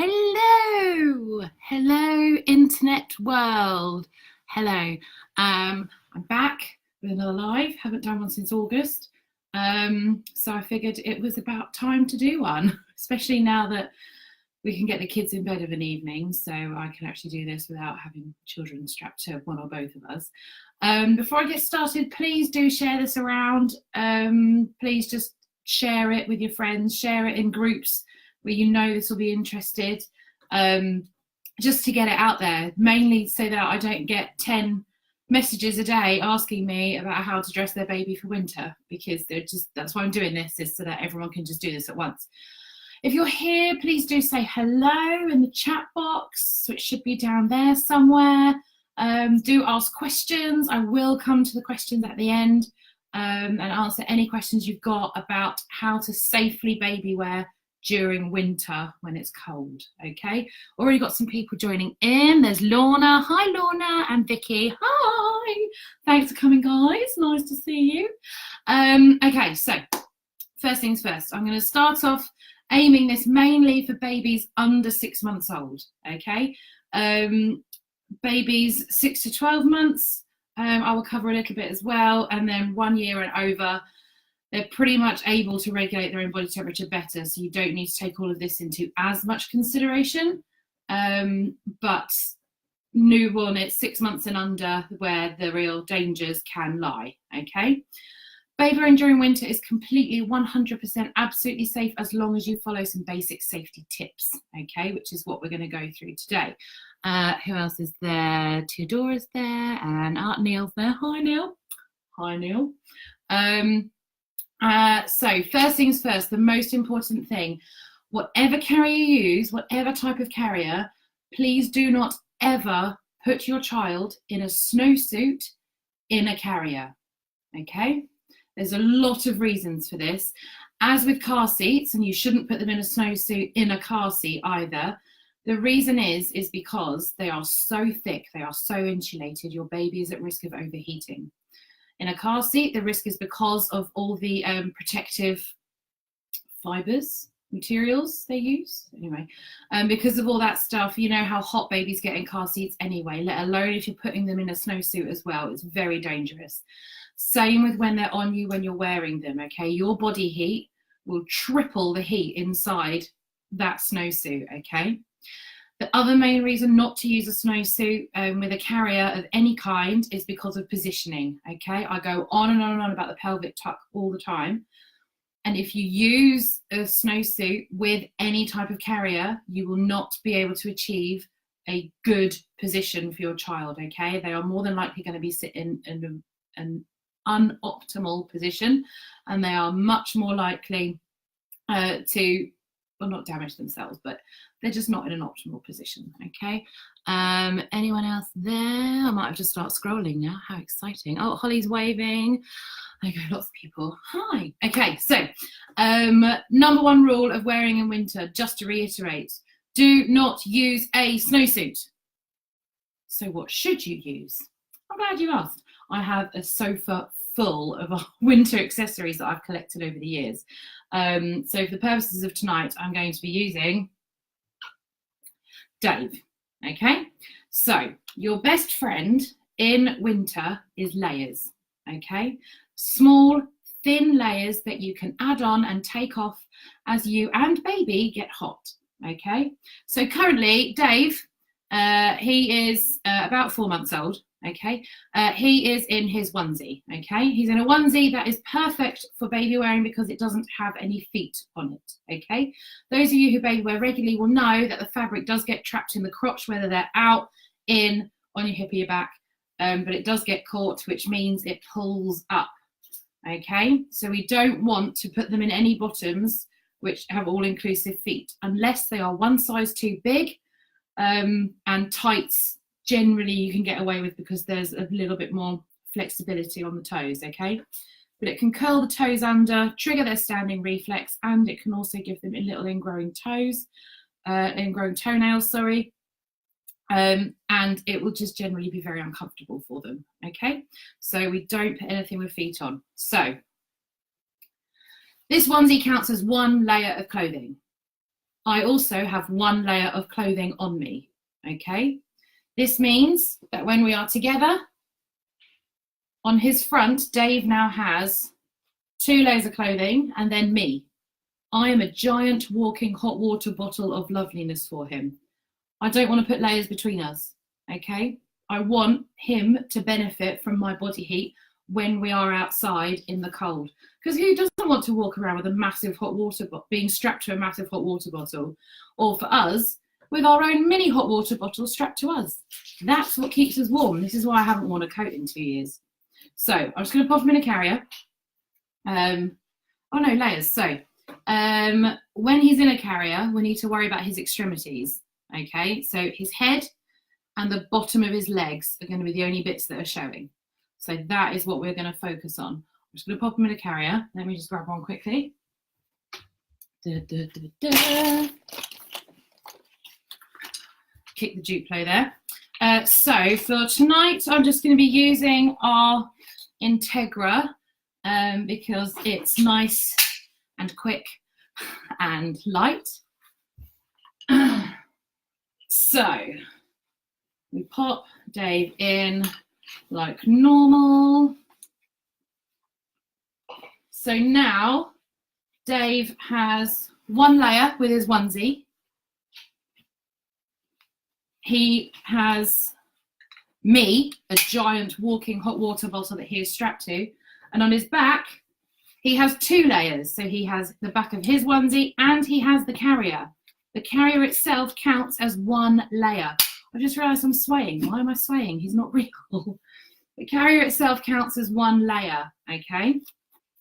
Hello, hello, internet world. Hello. I'm back with another live. Haven't done one since August. So I figured it was about time to do one, especially now that we can get the kids in bed of an evening. So I can actually do this without having children strapped to one or both of us. Before I get started, please do share this around. Please just share it with your friends, share it in groups where you know this will be interested, just to get it out there, mainly so that I don't get 10 messages a day asking me about how to dress their baby for winter, because that's why I'm doing this, is so that everyone can just do this at once. If you're here, please do say hello in the chat box, which should be down there somewhere. Do ask questions. I will come to the questions at the end and answer any questions you've got about how to safely baby wear during winter when it's cold. Okay, already got some people joining in. There's Lorna. Hi Lorna, and Vicky. Hi, thanks for coming, guys, nice to see you. Okay, so first things first, I'm going to start off aiming this mainly for babies under 6 months old. Okay, babies 6 to 12 months I will cover a little bit as well, and then 1 year and over, they're pretty much able to regulate their own body temperature better, so you don't need to take all of this into as much consideration. But newborn, it's 6 months and under where the real dangers can lie. Okay, babying during winter is completely 100% absolutely safe as long as you follow some basic safety tips, okay, which is what we're going to go through today. Who else is there? Theodora's there, and Neil's there. Hi Neil. Hi Neil. So first things first, the most important thing, whatever carrier you use, whatever type of carrier, please do not ever put your child in a snowsuit in a carrier, okay? There's a lot of reasons for this. As with car seats, and you shouldn't put them in a snowsuit in a car seat either, the reason is because they are so thick, they are so insulated, your baby is at risk of overheating. In a car seat, the risk is because of all the protective fibres, materials they use. Anyway, because of all that stuff, you know how hot babies get in car seats anyway, let alone if you're putting them in a snowsuit as well. It's very dangerous. Same with when they're on you when you're wearing them, okay? Your body heat will triple the heat inside that snowsuit, okay? The other main reason not to use a snowsuit with a carrier of any kind is because of positioning, okay? I go on and on and on about the pelvic tuck all the time. And if you use a snowsuit with any type of carrier, you will not be able to achieve a good position for your child, okay? They are more than likely going to be sitting in an unoptimal position, and they are much more likely to, well, not damage themselves, but they're just not in an optimal position, okay? Anyone else there? I might have just started scrolling now. How exciting. Oh, Holly's waving. Okay, lots of people. Hi. Okay, so number one rule of wearing in winter, just to reiterate, do not use a snowsuit. So what should you use? I'm glad you asked. I have a sofa full of winter accessories that I've collected over the years. So for the purposes of tonight, I'm going to be using Dave, okay? So your best friend in winter is layers, okay? Small, thin layers that you can add on and take off as you and baby get hot, okay? So currently, Dave, he is about 4 months old, okay? He is in his onesie, okay? He's in a onesie that is perfect for baby wearing because it doesn't have any feet on it, okay? Those of you who baby wear regularly will know that the fabric does get trapped in the crotch, whether they're out, in, on your hip or your back, but it does get caught, which means it pulls up, okay? So we don't want to put them in any bottoms which have all-inclusive feet, unless they are one size too big, and tights generally you can get away with because there's a little bit more flexibility on the toes, okay? But it can curl the toes under, trigger their standing reflex, and it can also give them a little ingrowing toes, ingrowing toenails, sorry. And it will just generally be very uncomfortable for them, okay? So we don't put anything with feet on. So this onesie counts as one layer of clothing. I also have 1 layer of clothing on me, okay? This means that when we are together, on his front, Dave now has 2 layers of clothing and then me. I am a giant walking hot water bottle of loveliness for him. I don't want to put layers between us, okay? I want him to benefit from my body heat when we are outside in the cold. Because who doesn't want to walk around with a massive hot water bottle, being strapped to a massive hot water bottle? Or for us, with our own mini hot water bottle strapped to us. That's what keeps us warm. This is why I haven't worn a coat in 2 years. So I'm just going to pop him in a carrier. Oh no, layers. So when he's in a carrier, we need to worry about his extremities. Okay, so his head and the bottom of his legs are going to be the only bits that are showing. So that is what we're going to focus on. I'm just going to pop him in a carrier. Let me just grab one quickly. Kick the Duplo there. So for tonight, I'm just going to be using our Integra because it's nice and quick and light. So we pop Dave in like normal. So now Dave has 1 layer with his onesie. He has me, a giant walking hot water bottle that he is strapped to. And on his back, he has 2 layers. So he has the back of his onesie and he has the carrier. The carrier itself counts as 1 layer. I just realised I'm swaying. Why am I swaying? He's not real. The carrier itself counts as 1 layer, okay?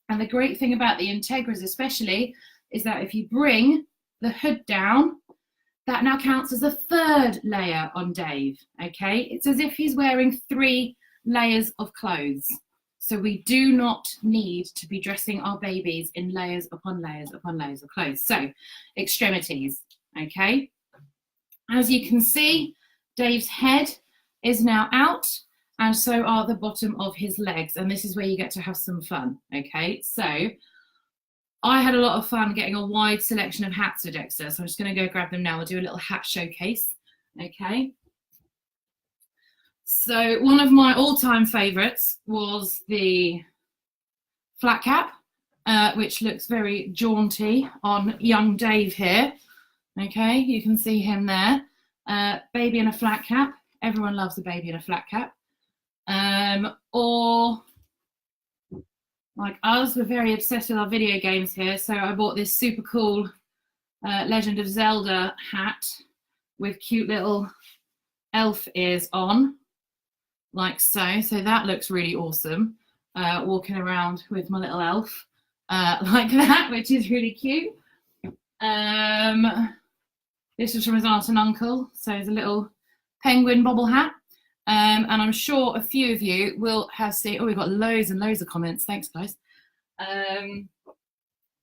And the great thing about the Integras especially is that if you bring the hood down, that now counts as a 3rd layer on Dave, okay? It's as if he's wearing 3 layers of clothes. So we do not need to be dressing our babies in layers upon layers upon layers of clothes. So extremities, okay? As you can see, Dave's head is now out and so are the bottom of his legs. And this is where you get to have some fun, okay? So I had a lot of fun getting a wide selection of hats for Dexter. So I'm just gonna go grab them now. We'll do a little hat showcase, okay? So one of my all-time favorites was the flat cap, which looks very jaunty on young Dave here. Okay, you can see him there. Baby in a flat cap. Everyone loves a baby in a flat cap. Or like us, we're very obsessed with our video games here. So I bought this super cool Legend of Zelda hat with cute little elf ears on, like so. So that looks really awesome. Walking around with my little elf like that, which is really cute. This was from his aunt and uncle. So it's a little penguin bobble hat. And I'm sure a few of you will have seen, oh, we've got loads and loads of comments. Thanks, guys.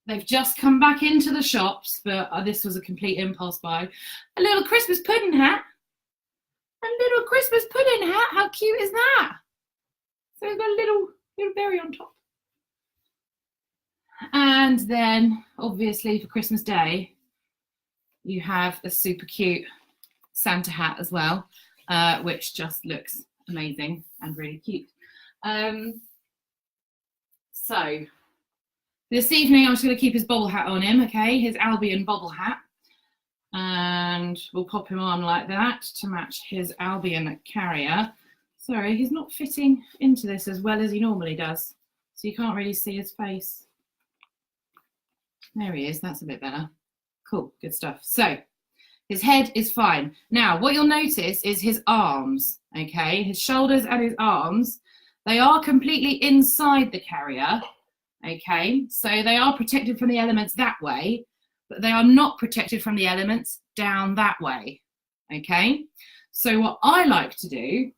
They've just come back into the shops, but this was a complete impulse buy. A little Christmas pudding hat. A little Christmas pudding hat. How cute is that? So we've got a little berry on top. And then, obviously, for Christmas Day, you have a super cute Santa hat as well, which just looks amazing and really cute. So this evening, I'm just going to keep his bobble hat on him, okay? His Albion bobble hat. And we'll pop him on like that to match his Albion carrier. Sorry, he's not fitting into this as well as he normally does. So you can't really see his face. There he is, that's a bit better. Cool, good stuff. So his head is fine. Now, what you'll notice is his arms, okay? His shoulders and his arms, they are completely inside the carrier, okay? So they are protected from the elements that way, but they are not protected from the elements down that way, okay? So what I like to do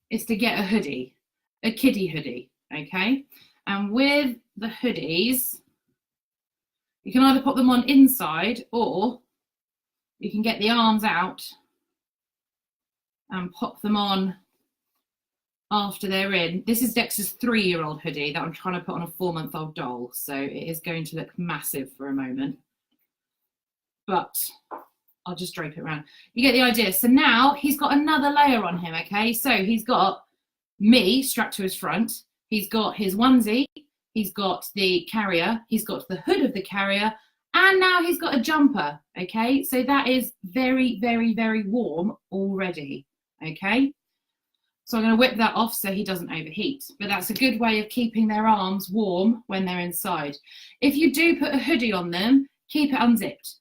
is to get a hoodie, a kiddie hoodie, okay? And with the hoodies, you can either put them on inside or you can get the arms out and pop them on after they're in. This is Dexter's 3-year-old hoodie that I'm trying to put on a 4-month-old doll, so it is going to look massive for a moment. But I'll just drape it around. You get the idea. So now he's got another layer on him, okay? So he's got me strapped to his front. He's got his onesie. He's got the carrier. He's got the hood of the carrier. And now he's got a jumper, okay? So that is very, very, very warm already, okay? So I'm going to whip that off so he doesn't overheat. But that's a good way of keeping their arms warm when they're inside. If you do put a hoodie on them, keep it unzipped.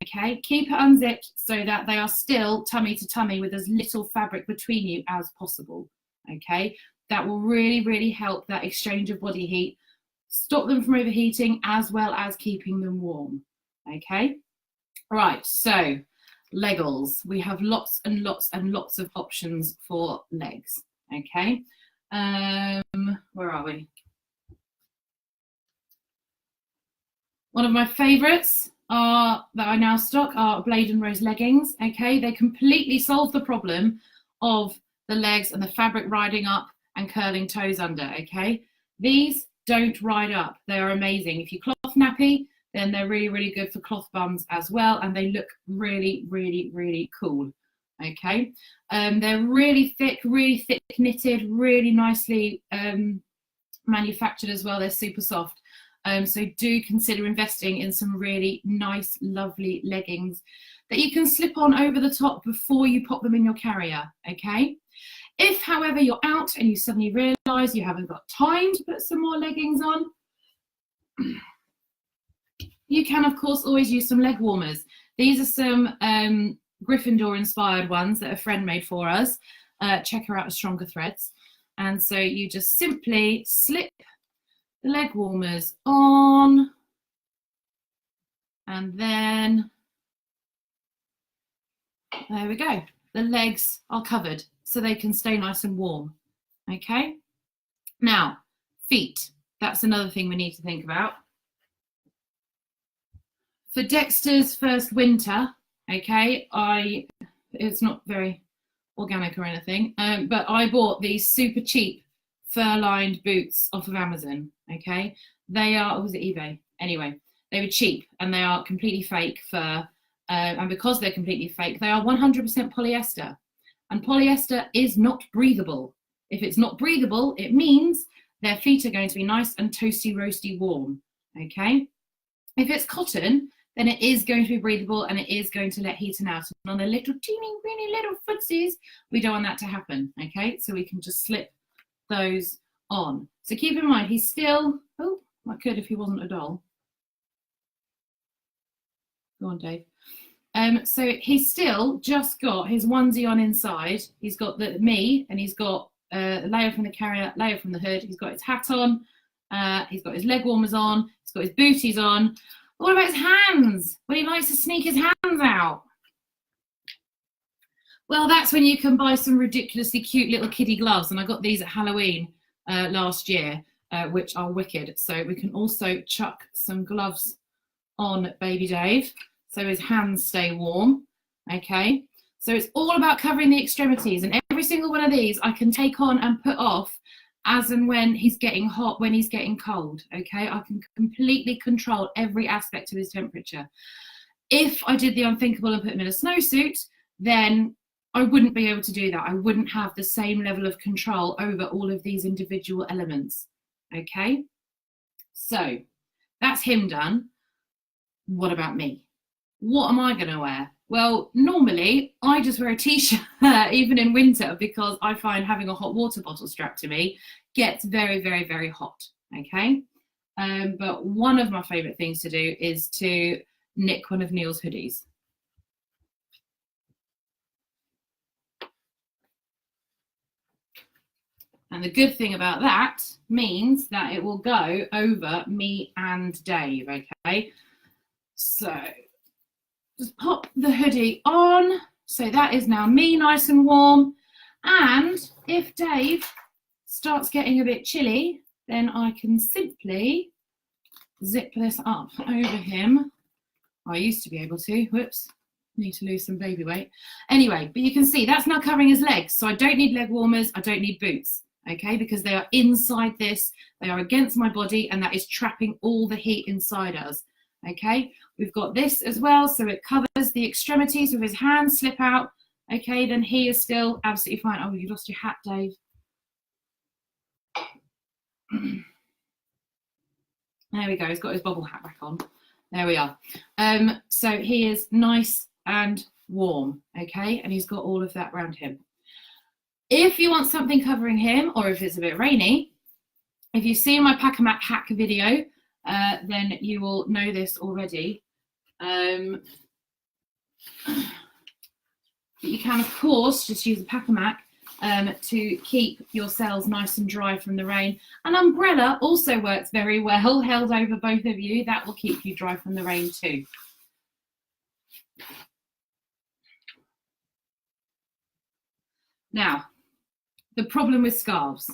Okay, keep it unzipped so that they are still tummy to tummy with as little fabric between you as possible. Okay, that will really, really help that exchange of body heat, stop them from overheating as well as keeping them warm. Okay, right, so leggings. We have lots and lots and lots of options for legs. Okay, where are we? One of my favourites that I now stock are Blade and Rose leggings. Okay, they completely solve the problem of the legs and the fabric riding up and curling toes under. Okay, these don't ride up. They are amazing. If you cloth nappy, then they're really, really good for cloth bums as well, and they look really, really, really cool. Okay, they're really thick knitted, really nicely manufactured as well. They're super soft. So do consider investing in some really nice, lovely leggings that you can slip on over the top before you pop them in your carrier, okay? If, however, you're out and you suddenly realise you haven't got time to put some more leggings on, you can, of course, always use some leg warmers. These are some Gryffindor-inspired ones that a friend made for us. Check her out at Stronger Threads. And so you just simply slip the leg warmers on, and then there we go. The legs are covered so they can stay nice and warm. Okay, now feet. That's another thing we need to think about. For Dexter's first winter, okay, it's not very organic or anything, but I bought these super cheap fur-lined boots off of Amazon. Okay, they are, or was it eBay? Anyway, they were cheap and they are completely fake fur, and because they're completely fake, they are 100% polyester, and polyester is not breathable. If it's not breathable, it means their feet are going to be nice and toasty, roasty, warm. Okay, if it's cotton, then it is going to be breathable and it is going to let heat out. And on the little teeny weeny little footsies, we don't want that to happen. Okay, so we can just slip those on. So keep in mind, he's still, oh, I could if he wasn't a doll. Go on, Dave. So he's still just got his onesie on inside. He's got the me, and he's got a layer from the carrier, layer from the hood. He's got his hat on. He's got his leg warmers on. He's got his booties on. What about his hands? When he likes to sneak his hands out. Well, that's when you can buy some ridiculously cute little kiddie gloves. And I got these at Halloween last year, which are wicked. So we can also chuck some gloves on baby Dave so his hands stay warm. Okay, so it's all about covering the extremities, and every single one of these I can take on and put off as and when he's getting hot, when he's getting cold. Okay, I can completely control every aspect of his temperature. If I did the unthinkable and put him in a snowsuit, then I wouldn't be able to do that. I wouldn't have the same level of control over all of these individual elements. Okay, so that's him done. What about me? What am I going to wear? Well, normally I just wear a t-shirt even in winter, because I find having a hot water bottle strapped to me gets very, very, very hot. Okay, but one of my favorite things to do is to nick one of Neil's hoodies. And the good thing about that means that it will go over me and Dave. Okay, so just pop the hoodie on. So that is now me nice and warm. And if Dave starts getting a bit chilly, then I can simply zip this up over him. I used to be able to, whoops. Need to lose some baby weight. Anyway, but you can see that's now covering his legs. So I don't need leg warmers. I don't need boots, okay? Because they are inside this. They are against my body, and that is trapping all the heat inside us, okay? We've got this as well, so it covers the extremities with his hands slip out, okay? Then he is still absolutely fine. Oh, you lost your hat, Dave. There we go. He's got his bobble hat back on. There we are. So he is nice and warm, okay, and he's got all of that around him. If you want something covering him, or if it's a bit rainy, if you've seen my Pack-A-Mac hack video, then you will know this already. You can, of course, just use a Pack-A-Mac to keep your cells nice and dry from the rain. An umbrella also works very well, held over both of you. That will keep you dry from the rain too. Now, the problem with scarves.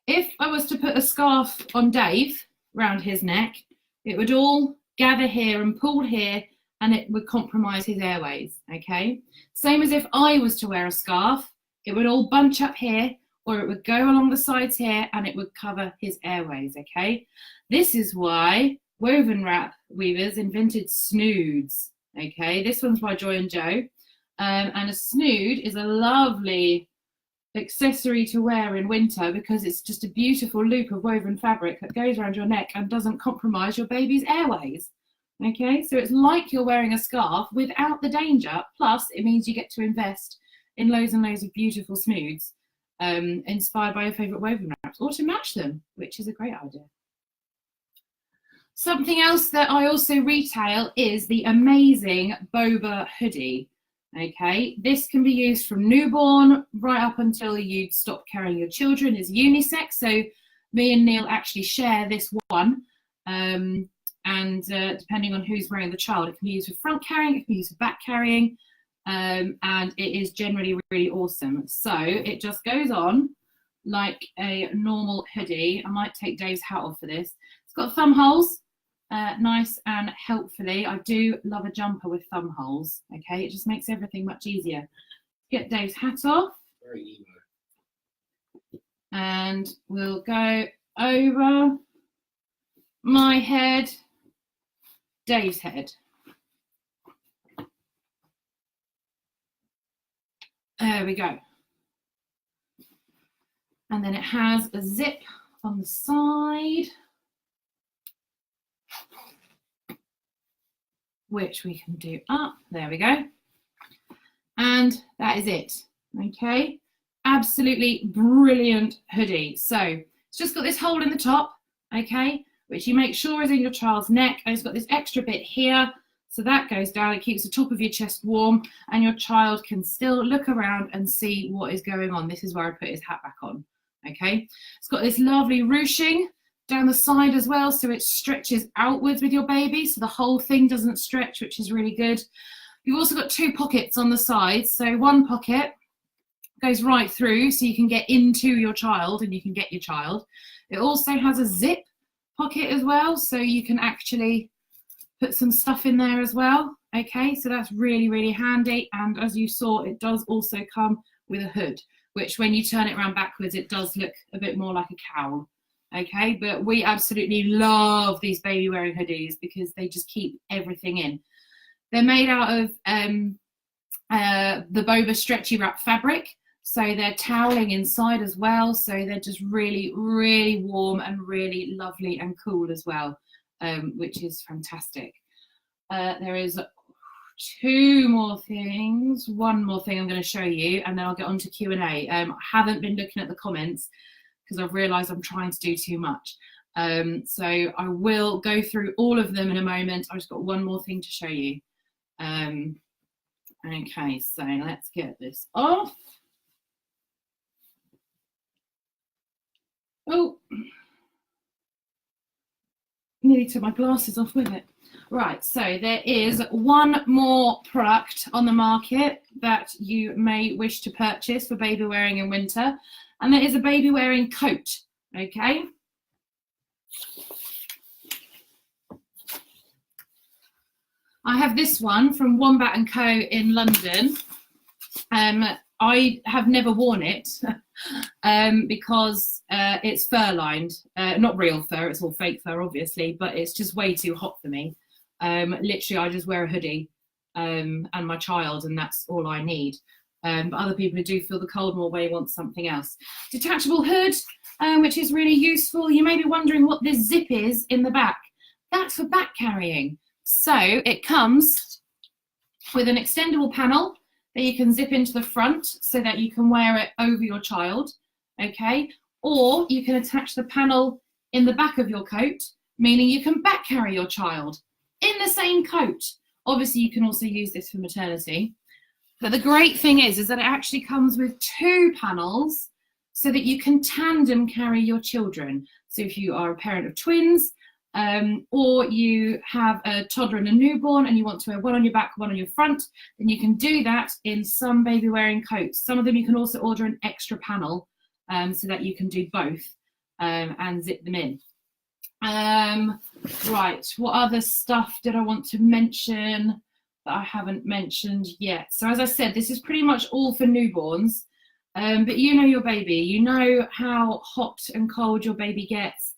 If I was to put a scarf on Dave around his neck, it would all gather here and pool here, and it would compromise his airways, okay? Same as if I was to wear a scarf, it would all bunch up here, or it would go along the sides here, and it would cover his airways, okay? This is why woven wrap weavers invented snoods, okay? This one's by Joy and Joe. And a snood is a lovely accessory to wear in winter because it's just a beautiful loop of woven fabric that goes around your neck and doesn't compromise your baby's airways. Okay, so it's like you're wearing a scarf without the danger, plus it means you get to invest in loads and loads of beautiful snoods inspired by your favourite woven wraps, or to match them, which is a great idea. Something else that I also retail is the amazing Boba hoodie. Okay, this can be used from newborn right up until you stop carrying your children. It's unisex, so me and Neil actually share this one. Depending on who's wearing the child, it can be used for front carrying, it can be used for back carrying, and it is generally really awesome. So it just goes on like a normal hoodie. I might take Dave's hat off for this. It's got thumb holes. Nice and helpfully. I do love a jumper with thumb holes. Okay, it just makes everything much easier. Get Dave's hat off. Very emo. And we'll go over my head, Dave's head. There we go. And then it has a zip on the side, which we can do up. There we go. And that is it. Okay, absolutely brilliant hoodie. So it's just got this hole in the top, okay, which you make sure is in your child's neck, and it's got this extra bit here, so that goes down. It keeps the top of your chest warm, and your child can still look around and see what is going on. This is where I put his hat back on. Okay, it's got this lovely ruching down the side as well, so it stretches outwards with your baby, so the whole thing doesn't stretch, which is really good. You've also got two pockets on the sides, so one pocket goes right through so you can get into your child and you can get your child. It also has a zip pocket as well, so you can actually put some stuff in there as well. Okay, so that's really, really handy, and as you saw, it does also come with a hood, which when you turn it around backwards, it does look a bit more like a cowl. Okay, but we absolutely love these baby wearing hoodies because they just keep everything in. They're made out of the Boba stretchy wrap fabric, so they're toweling inside as well, so they're just really, really warm and really lovely and cool as well, which is fantastic. There is two more things, one more thing I'm going to show you, and then I'll get on to Q&A. I haven't been looking at the comments because I've realised I'm trying to do too much. So I will go through all of them in a moment. I've just got one more thing to show you. Okay, so let's get this off. Oh, nearly took my glasses off with it. Right, so there is one more product on the market that you may wish to purchase for baby wearing in winter, and that is a baby wearing coat, okay? I have this one from Wombat and Co in London. I have never worn it because it's fur lined, not real fur, it's all fake fur obviously, but it's just way too hot for me. Literally I just wear a hoodie and my child, and that's all I need. But other people who do feel the cold more may want something else. Detachable hood, which is really useful. You may be wondering what this zip is in the back. That's for back carrying. So it comes with an extendable panel that you can zip into the front so that you can wear it over your child, okay? Or you can attach the panel in the back of your coat, meaning you can back carry your child in the same coat. Obviously, you can also use this for maternity. But the great thing is that it actually comes with 2 panels so that you can tandem carry your children. So if you are a parent of twins, or you have a toddler and a newborn and you want to wear one on your back, one on your front, then you can do that in some baby wearing coats. Some of them you can also order an extra panel so that you can do both and zip them in. Right, what other stuff did I want to mention that I haven't mentioned yet? So as I said, this is pretty much all for newborns, but you know your baby, you know how hot and cold your baby gets.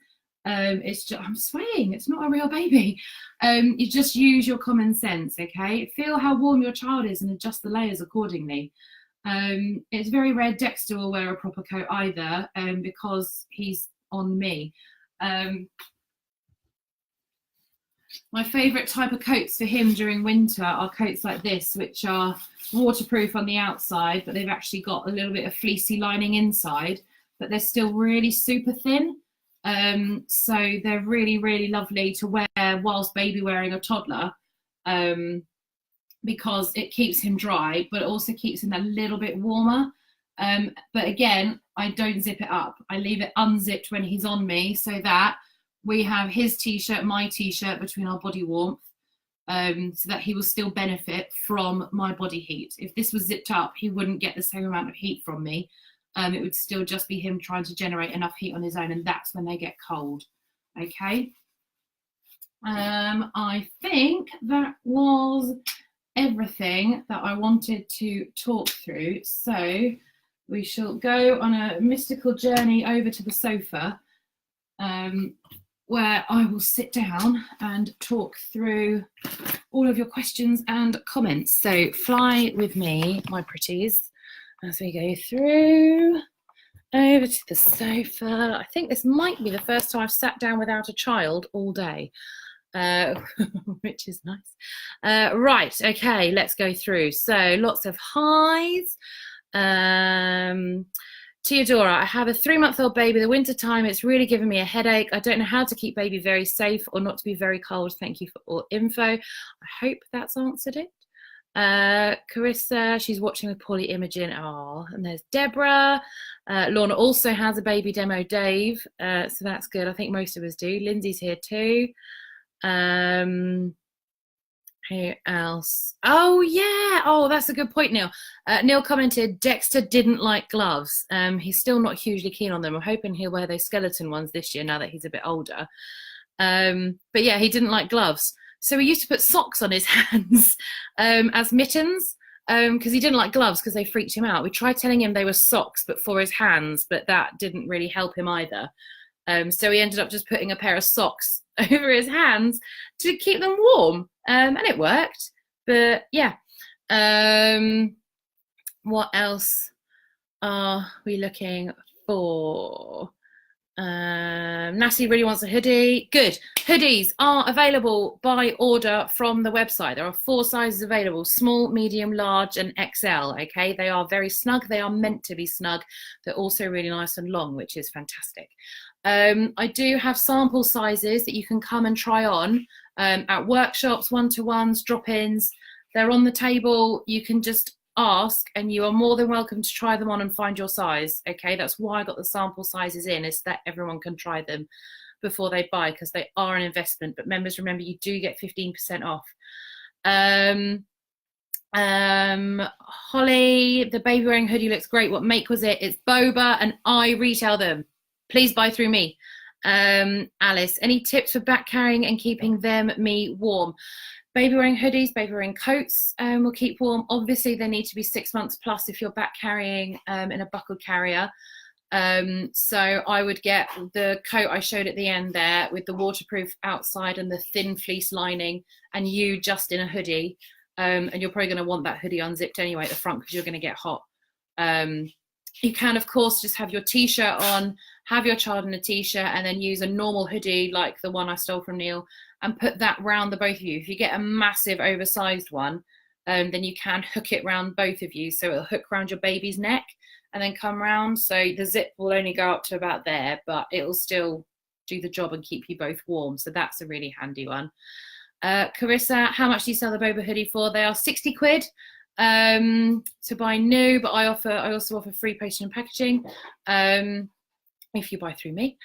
It's just, I'm swaying, it's not a real baby. You just use your common sense, okay? Feel how warm your child is and adjust the layers accordingly. It's very rare Dexter will wear a proper coat either, because he's on me. My favourite type of coats for him during winter are coats like this, which are waterproof on the outside, but they've actually got a little bit of fleecy lining inside, but they're still really super thin. So they're really, really lovely to wear whilst baby wearing a toddler, because it keeps him dry, but it also keeps him a little bit warmer. But again, I don't zip it up. I leave it unzipped when he's on me so that we have his t-shirt, my t-shirt between our body warmth, so that he will still benefit from my body heat. If this was zipped up, he wouldn't get the same amount of heat from me. It would still just be him trying to generate enough heat on his own, and that's when they get cold. Okay. I think that was everything that I wanted to talk through. So we shall go on a mystical journey over to the sofa, where I will sit down and talk through all of your questions and comments. So fly with me, my pretties, as we go through over to the sofa. I think this might be the first time I've sat down without a child all day, which is nice. Right, okay, let's go through. So lots of highs. Theodora, I have a 3-month-old baby. The winter time, it's really given me a headache. I don't know how to keep baby very safe or not to be very cold. Thank you for all info. I hope that's answered it. Carissa, she's watching with Polly Imogen. Oh, and there's Deborah. Lorna also has a baby demo, Dave. So that's good. I think most of us do. Lindsay's here too. Who else? Oh, yeah. Oh, that's a good point, Neil. Neil commented, Dexter didn't like gloves. He's still not hugely keen on them. I'm hoping he'll wear those skeleton ones this year now that he's a bit older. But yeah, he didn't like gloves. So we used to put socks on his hands as mittens, because he didn't like gloves because they freaked him out. We tried telling him they were socks, but for his hands, but that didn't really help him either. So he ended up just putting a pair of socks over his hands to keep them warm, and it worked. But yeah, what else are we looking for? Nassie really wants a hoodie. Good. Hoodies are available by order from the website. There are 4 sizes available: small, medium, large and XL. Okay, they are very snug. They are meant to be snug. They're also really nice and long, which is fantastic. I do have sample sizes that you can come and try on at workshops, one-to-ones, drop-ins. They're on the table. You can just ask and you are more than welcome to try them on and find your size. Okay, that's why I got the sample sizes in, is that everyone can try them before they buy, because they are an investment. But members, remember, you do get 15% off. Holly, the baby wearing hoodie looks great. What make was it? It's Boba and I retail them. Please buy through me. Alice, any tips for back carrying and keeping me warm? Baby wearing hoodies, baby wearing coats will keep warm. Obviously, they need to be 6 months plus if you're back carrying in a buckled carrier. So I would get the coat I showed at the end there with the waterproof outside and the thin fleece lining, and you just in a hoodie. And you're probably going to want that hoodie unzipped anyway at the front because you're going to get hot. You can, of course, just have your t-shirt on, have your child in a t-shirt, and then use a normal hoodie like the one I stole from Neil and put that round the both of you. If you get a massive oversized one, then you can hook it round both of you. So it'll hook around your baby's neck and then come round. So the zip will only go up to about there, but it'll still do the job and keep you both warm. So that's a really handy one. Carissa, how much do you sell the boba hoodie for? They are 60 quid to buy new, but I also offer free postage and packaging if you buy through me.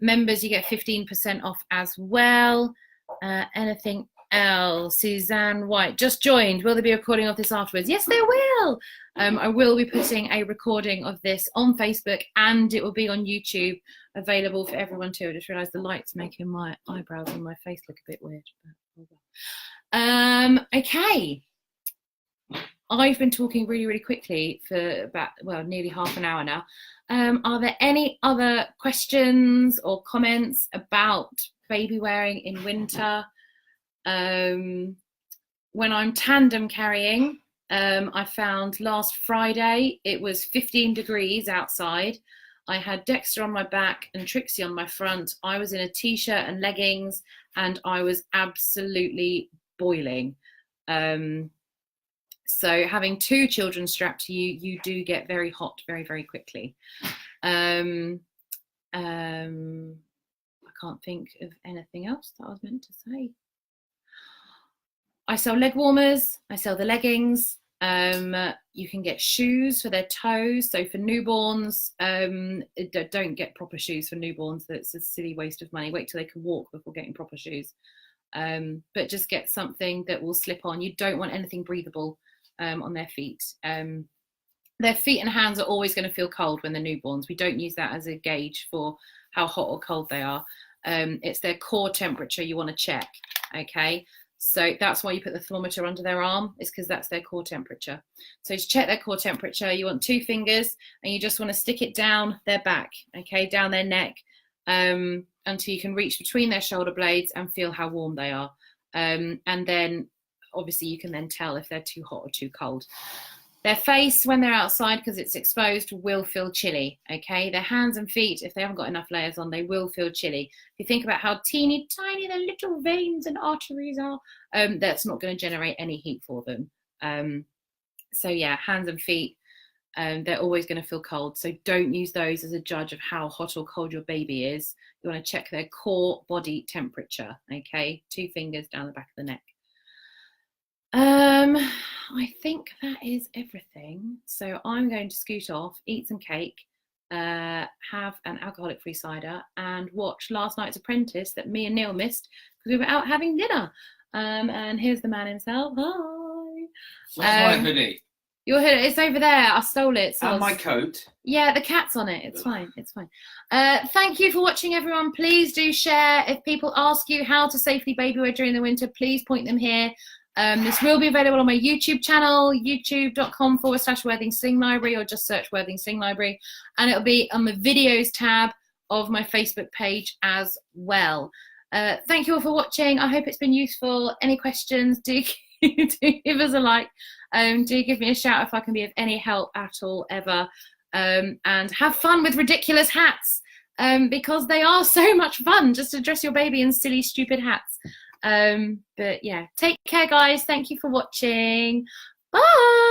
Members, you get 15% off as well. Anything else? Suzanne White just joined. Will there be a recording of this afterwards? Yes, there will. I will be putting a recording of this on Facebook, and it will be on YouTube, available for everyone too. I just realised the light's making my eyebrows and my face look a bit weird. Okay. I've been talking really, really quickly for about, well, nearly half an hour now. Are there any other questions or comments about baby wearing in winter? When I'm tandem carrying, I found last Friday it was 15 degrees outside. I had Dexter on my back and Trixie on my front. I was in a t-shirt and leggings, and I was absolutely boiling. So having two children strapped to you, you do get very hot very, very quickly. I can't think of anything else that I was meant to say. I sell leg warmers. I sell the leggings. You can get shoes for their toes. So for newborns, don't get proper shoes for newborns. That's a silly waste of money. Wait till they can walk before getting proper shoes. But just get something that will slip on. You don't want anything breathable on their feet. Their feet and hands are always going to feel cold when they're newborns. We don't use that as a gauge for how hot or cold they are. It's their core temperature you want to check. Okay. So that's why you put the thermometer under their arm, is because that's their core temperature. So to check their core temperature, you want 2 fingers, and you just want to stick it down their back, okay, down their neck, until you can reach between their shoulder blades and feel how warm they are. And then obviously you can then tell if they're too hot or too cold. Their face, when they're outside, because it's exposed, will feel chilly, okay? Their hands and feet, if they haven't got enough layers on, they will feel chilly. If you think about how teeny tiny their little veins and arteries are, that's not going to generate any heat for them. So yeah, hands and feet, they're always going to feel cold. So don't use those as a judge of how hot or cold your baby is. You want to check their core body temperature, okay? 2 fingers down the back of the neck. I think that is everything. So I'm going to scoot off, eat some cake, have an alcoholic-free cider, and watch last night's Apprentice that me and Neil missed because we were out having dinner. And here's the man himself. Hi. Where's my hoodie? Your hoodie, it's over there. I stole it. So and my coat. Yeah, the cat's on it. It's fine. It's fine. Thank you for watching, everyone. Please do share. If people ask you how to safely baby wear during the winter, please point them here. This will be available on my YouTube channel, youtube.com/Worthing Sling Library, or just search Worthing Sling Library, and it'll be on the videos tab of my Facebook page as well. Thank you all for watching. I hope it's been useful. Any questions, do give us a like. Do give me a shout if I can be of any help at all ever. And have fun with ridiculous hats, because they are so much fun just to dress your baby in silly, stupid hats. But yeah, take care, guys. Thank you for watching. Bye.